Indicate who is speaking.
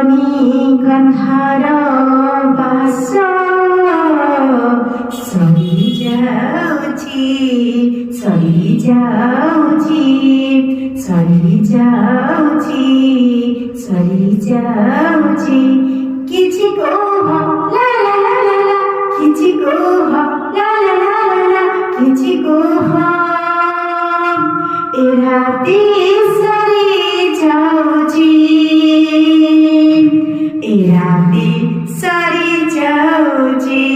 Speaker 1: রজনীগন্ধার বাস sorry যাଉଛି sorry যাଉଛି sorry যাଉଛି sorry যাଉଛି କିଛି କୁହ ଲା ଲା ଲା ଲା ଲା କିଛି କୁହ ଲା ଲା ଲା ଲା ଲା କିଛି କୁହ ଏ ରାତି ସରି ଯାଉଛି ଏ ରାତି ସରି ଯାଉଛି।